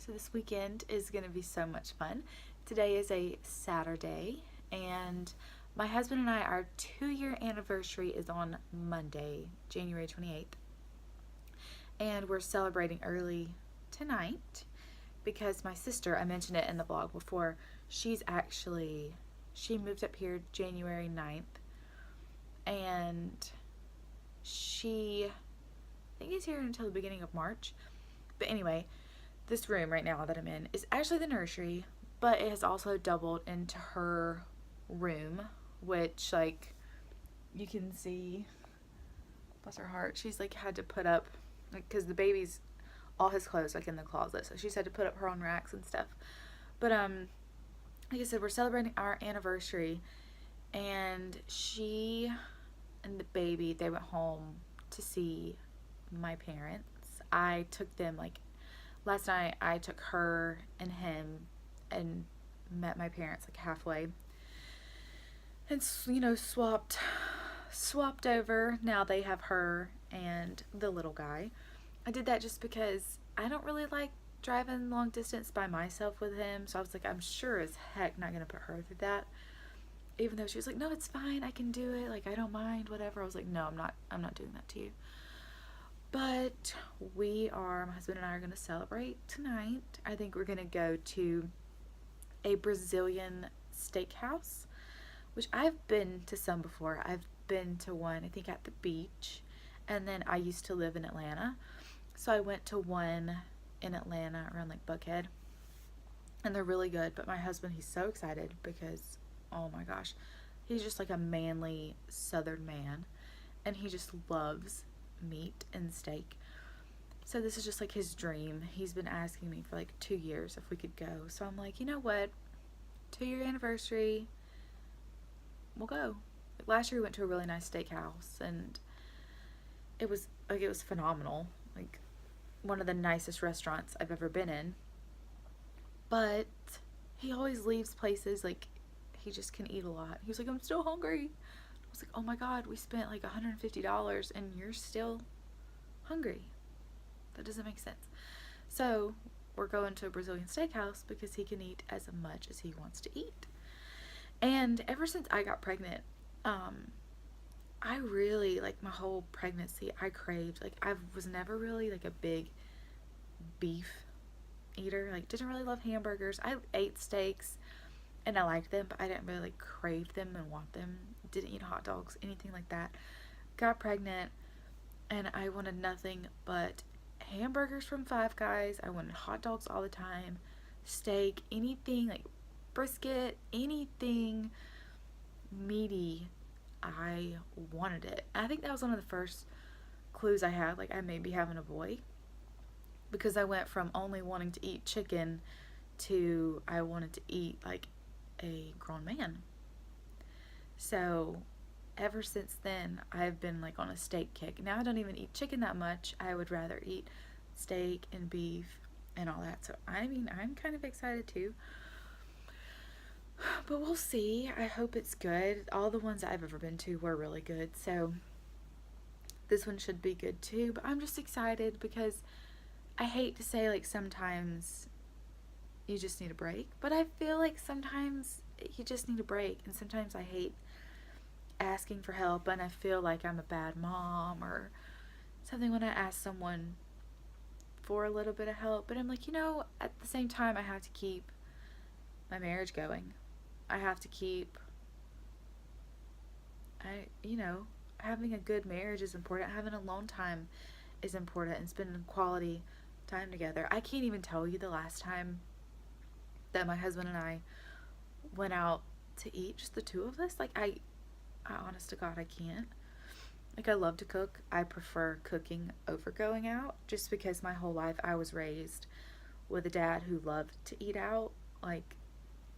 So this weekend is going to be so much fun. Today is a Saturday, and my husband and I, our 2-year anniversary is on Monday, January 28th. And we're celebrating early tonight because my sister, I mentioned it in the vlog before, she moved up here January 9th, and she, I think, is here until the beginning of March. But anyway, this room right now that I'm in is actually the nursery, but it has also doubled into her room, which, like, you can see, bless her heart, she's like had to put up, like, because the baby's all his clothes like in the closet, so she's had to put up her own racks and stuff. But like I said, we're celebrating our anniversary, and she and the baby, they went home to see my parents. I took them, like, last night I took her and him and met my parents like halfway, and swapped over. Now they have her and the little guy. I did that just because I don't really like driving long distance by myself with him, so I was like, I'm sure as heck not gonna put her through that. Even though she was like, no, it's fine, I can do it, like, I don't mind, whatever. I was like, no, I'm not doing that to you. But my husband and I are going to celebrate tonight. I think we're going to go to a Brazilian steakhouse, which I've been to some before. I've been to one, I think, at the beach, and then I used to live in Atlanta, so I went to one in Atlanta around like Buckhead, and they're really good. But my husband, he's so excited because, oh my gosh, he's just like a manly southern man, and he just loves meat and steak. So this is just like his dream. He's been asking me for like 2 years if we could go. So I'm like, you know what? 2-year anniversary, we'll go. Like, last year we went to a really nice steakhouse, and it was phenomenal. Like, one of the nicest restaurants I've ever been in. But he always leaves places like he just can eat a lot. He was like, I'm still hungry. I was like, oh my God, we spent like $150 and you're still hungry. That doesn't make sense. So we're going to a Brazilian steakhouse because he can eat as much as he wants to eat. And ever since I got pregnant, I really, like, my whole pregnancy, I craved, like, I was never really like a big beef eater. Like, didn't really love hamburgers. I ate steaks and I liked them, but I didn't really like crave them and want them. Didn't eat hot dogs, anything like that. Got pregnant, and I wanted nothing but hamburgers from Five Guys. I wanted hot dogs all the time, steak, anything like brisket, anything meaty. I wanted it. I think that was one of the first clues I had, like, I may be having a boy, because I went from only wanting to eat chicken to I wanted to eat like a grown man. So ever since then, I've been like on a steak kick. Now I don't even eat chicken that much. I would rather eat steak and beef and all that. So I mean, I'm kind of excited too. But we'll see. I hope it's good. All the ones I've ever been to were really good. So this one should be good too. But I'm just excited because I hate to say, like, sometimes you just need a break. But I feel like sometimes you just need a break. And sometimes I hate asking for help, and I feel like I'm a bad mom or something when I ask someone for a little bit of help. But I'm like, at the same time, I have to keep my marriage going. I have to keep, having a good marriage is important. Having alone time is important, and spending quality time together. I can't even tell you the last time that my husband and I went out to eat, just the two of us. Like, I honest to God, I can't. Like, I love to cook. I prefer cooking over going out, just because my whole life I was raised with a dad who loved to eat out. Like,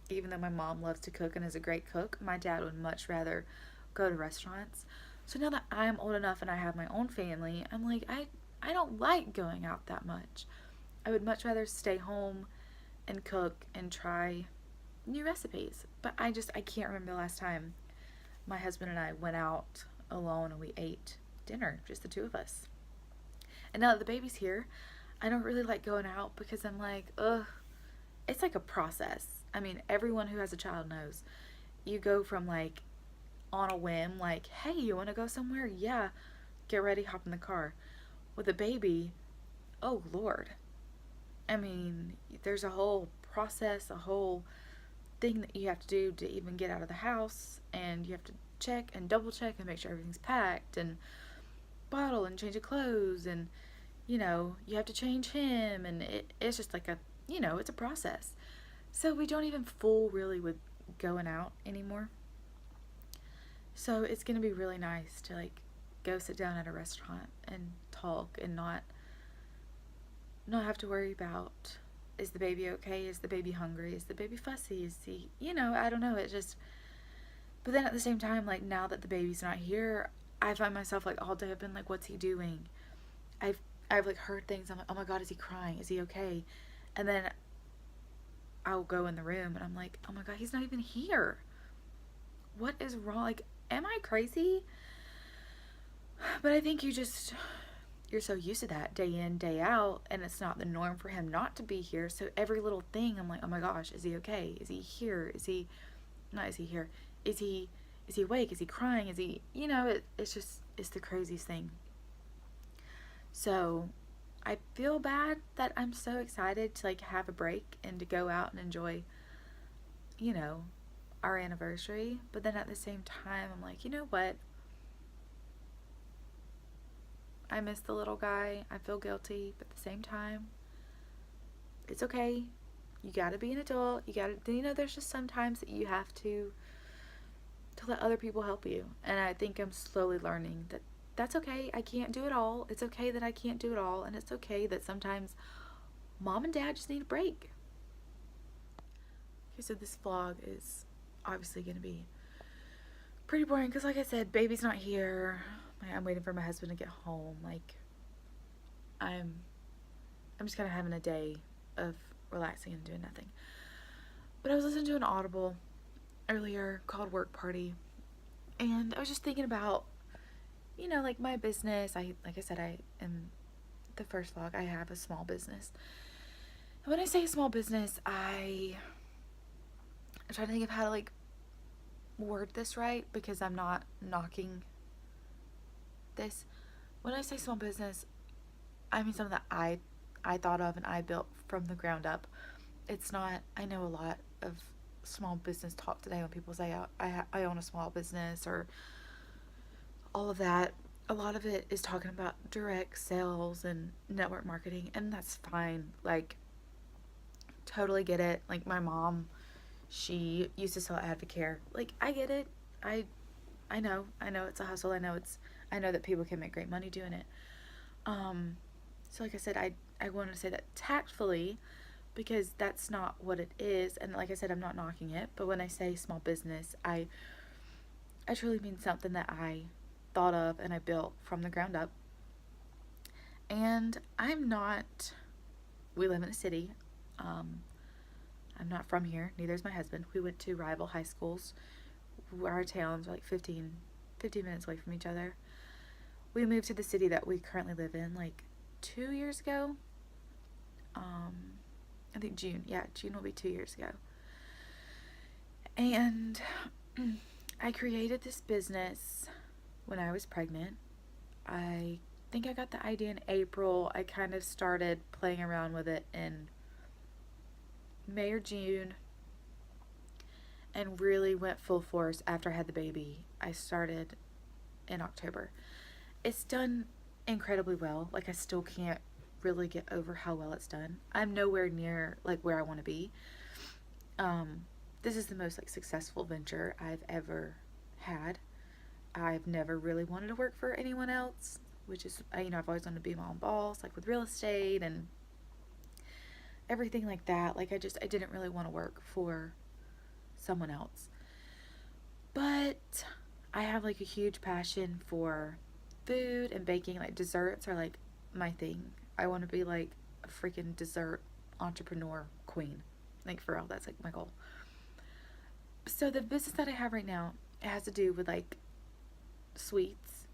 even though my mom loves to cook and is a great cook, my dad would much rather go to restaurants. So now that I'm old enough and I have my own family, I'm like, I don't like going out that much. I would much rather stay home and cook and try new recipes. But I can't remember the last time my husband and I went out alone and we ate dinner, just the two of us. And now that the baby's here, I don't really like going out because I'm like, ugh, it's like a process. I mean, everyone who has a child knows. You go from like on a whim, like, hey, you want to go somewhere? Yeah, get ready, hop in the car. With a baby, oh Lord. I mean, there's a whole process, a whole thing that you have to do to even get out of the house, and you have to check and double check and make sure everything's packed and bottle and change of clothes, and you have to change him, and it's just like it's a process. So we don't even fool really with going out anymore. So it's gonna be really nice to like go sit down at a restaurant and talk and not have to worry about, is the baby okay? Is the baby hungry? Is the baby fussy? Is he, I don't know. It just, but then at the same time, like now that the baby's not here, I find myself like all day I've been like, what's he doing? I've, I've like heard things. I'm like, oh my God, is he crying? Is he okay? And then I'll go in the room and I'm like, oh my God, he's not even here. What is wrong? Like, am I crazy? But I think you're so used to that day in, day out, and it's not the norm for him not to be here. So every little thing, I'm like, oh my gosh, is he okay? Is he here? Is he not? Is he here? Is he awake? Is he crying? Is he? It's the craziest thing. So I feel bad that I'm so excited to like have a break and to go out and enjoy, you know, our anniversary. But then at the same time, I'm like, you know what? I miss the little guy. I feel guilty, but at the same time, it's okay. You gotta be an adult. There's just sometimes that you have to let other people help you. And I think I'm slowly learning that that's okay. I can't do it all. It's okay that I can't do it all. And it's okay that sometimes mom and dad just need a break. Okay, so this vlog is obviously gonna be pretty boring because, like I said, baby's not here. I'm waiting for my husband to get home. Like, I'm just kind of having a day of relaxing and doing nothing. But I was listening to an Audible earlier called Work Party, and I was just thinking about, like my business. Like I said, I in the first vlog, I have a small business. And when I say small business, I'm trying to think of how to like word this right because I'm not knocking this. When I say small business, I mean something that I thought of and I built from the ground up. It's not, I know a lot of small business talk today when people say I own a small business or all of that. A lot of it is talking about direct sales and network marketing, and that's fine. Like, totally get it. Like, my mom, she used to sell Advocare. Like, I get it. I know it's a hustle. I know that people can make great money doing it. So like I said, I wanted to say that tactfully because that's not what it is. And like I said, I'm not knocking it. But when I say small business, I truly mean something that I thought of and I built from the ground up. And we live in a city. I'm not from here. Neither is my husband. We went to rival high schools. Our towns are like 15 minutes away from each other. We moved to the city that we currently live in like 2 years ago. I think June. Yeah, June will be 2 years ago. And I created this business when I was pregnant. I think I got the idea in April. I kind of started playing around with it in May or June and really went full force after I had the baby. I started in October. It's done incredibly well. Like, I still can't really get over how well it's done. I'm nowhere near like where I want to be. This is the most like successful venture I've ever had. I've never really wanted to work for anyone else, which is, I've always wanted to be my own boss, like with real estate and everything like that. Like, I didn't really want to work for someone else. But I have like a huge passion for food and baking. Like, desserts are like my thing. I want to be like a freaking dessert entrepreneur queen. Like, for real, that's like my goal. So the business that I have right now, it has to do with like sweets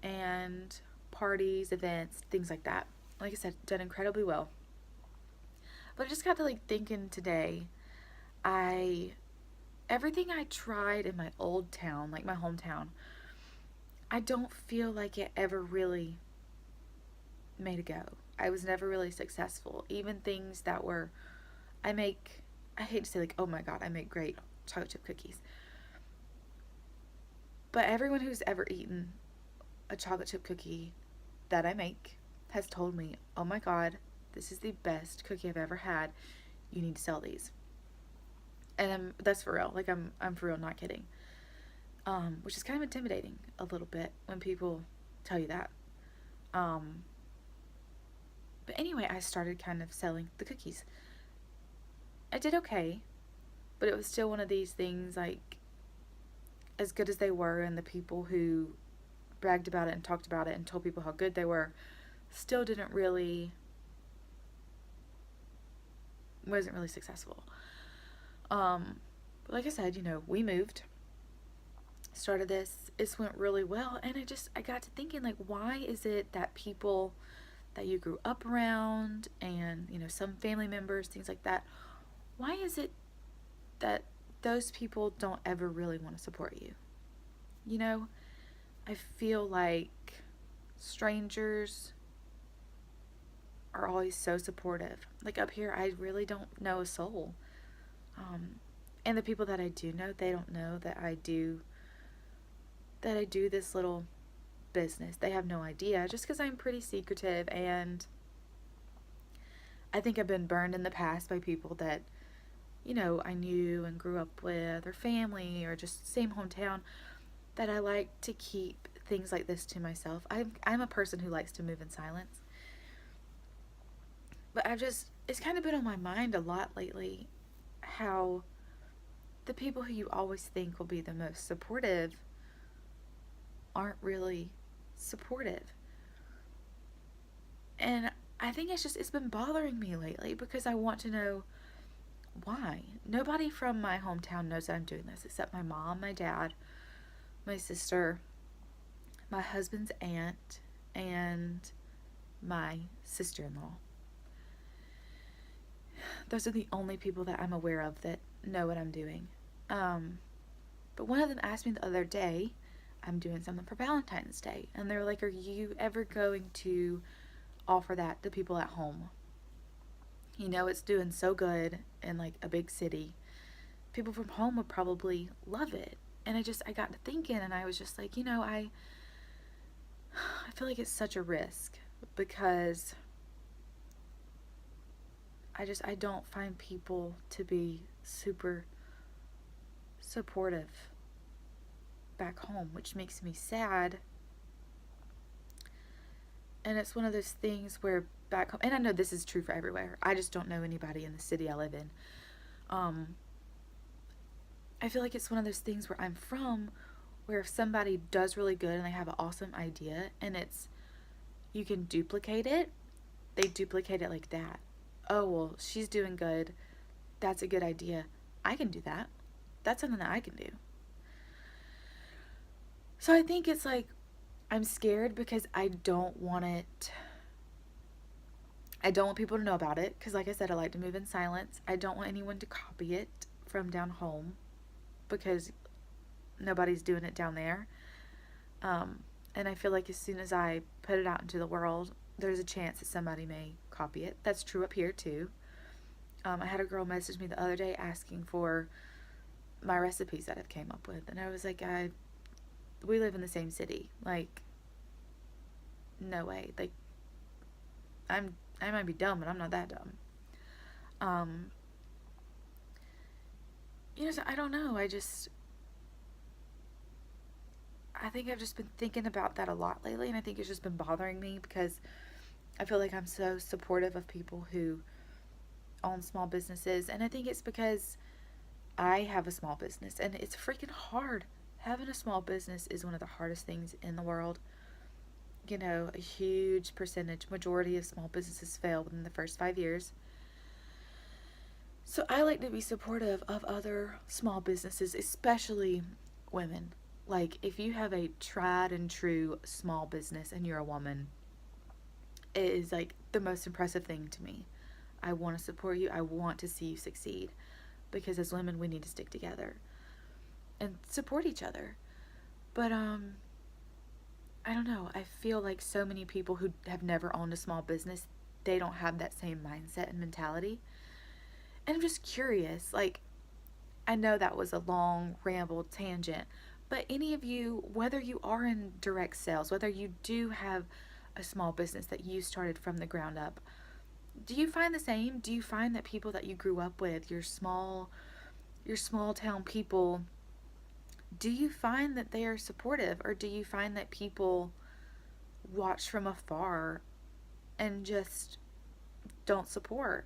and parties, events, things like that. like I said, done incredibly well. But I just got to like thinking today, I everything I tried in my old town, like my hometown, I don't feel like it ever really made a go. I was never really successful. Even things that were, I make, I hate to say like, oh my God, I make great chocolate chip cookies. But everyone who's ever eaten a chocolate chip cookie that I make has told me, oh my God, this is the best cookie I've ever had. You need to sell these. And that's for real. Like I'm for real, not kidding. Which is kind of intimidating a little bit when people tell you that. Um, but anyway, I started kind of selling the cookies. I did okay, but it was still one of these things like, as good as they were, and the people who bragged about it and talked about it and told people how good they were still wasn't really successful. But like I said, we moved, started this, it went really well, and I got to thinking, like, why is it that people that you grew up around and, some family members, things like that, why is it that those people don't ever really want to support you? I feel like strangers are always so supportive. Like up here, I really don't know a soul. And the people that I do know, they don't know that I do this little business. They have no idea, just because I'm pretty secretive, and I think I've been burned in the past by people that, I knew and grew up with, or family, or just same hometown, that I like to keep things like this to myself. I'm a person who likes to move in silence. But it's kind of been on my mind a lot lately how the people who you always think will be the most supportive aren't really supportive. And I think it's been bothering me lately because I want to know why. Nobody from my hometown knows that I'm doing this except my mom, my dad, my sister, my husband's aunt, and my sister-in-law. Those are the only people that I'm aware of that know what I'm doing. But one of them asked me the other day, I'm doing something for Valentine's Day, and they're like, are you ever going to offer that to people at home? It's doing so good in like a big city. People from home would probably love it. And I got to thinking, and I was just like, I feel like it's such a risk because I don't find people to be super supportive back home, which makes me sad. And it's one of those things where back home, and I know this is true for everywhere, I just don't know anybody in the city I live in. I feel like it's one of those things where I'm from, where if somebody does really good and they have an awesome idea and you can duplicate it, they duplicate it like that. Oh, well, she's doing good. That's a good idea. I can do that. That's something that I can do. So I think it's like, I'm scared because I don't want people to know about it because, like I said, I like to move in silence. I don't want anyone to copy it from down home because nobody's doing it down there. And I feel like as soon as I put it out into the world, there's a chance that somebody may copy it. That's true up here too. I had a girl message me the other day asking for my recipes that I've came up with, and I was like, we live in the same city. Like, no way. Like, I might be dumb, but I'm not that dumb. So I don't know. I think I've just been thinking about that a lot lately, and I think it's just been bothering me because I feel like I'm so supportive of people who own small businesses, and I think it's because I have a small business, and it's freaking hard. Having a small business is one of the hardest things in the world. A huge majority of small businesses fail within the first 5 years. So I like to be supportive of other small businesses, especially women. Like, if you have a tried and true small business and you're a woman, is like the most impressive thing to me. I want to support you. I want to see you succeed, because as women we need to stick together and support each other. But I don't know. I feel like so many people who have never owned a small business, they don't have that same mindset and mentality. And I'm just curious, like, I know that was a long ramble tangent, but any of you, whether you are in direct sales, whether you do have a small business that you started from the ground up, do you find the same? Do you find that people that you grew up with, your small town people, do you find that they are supportive, or do you find that people watch from afar and just don't support?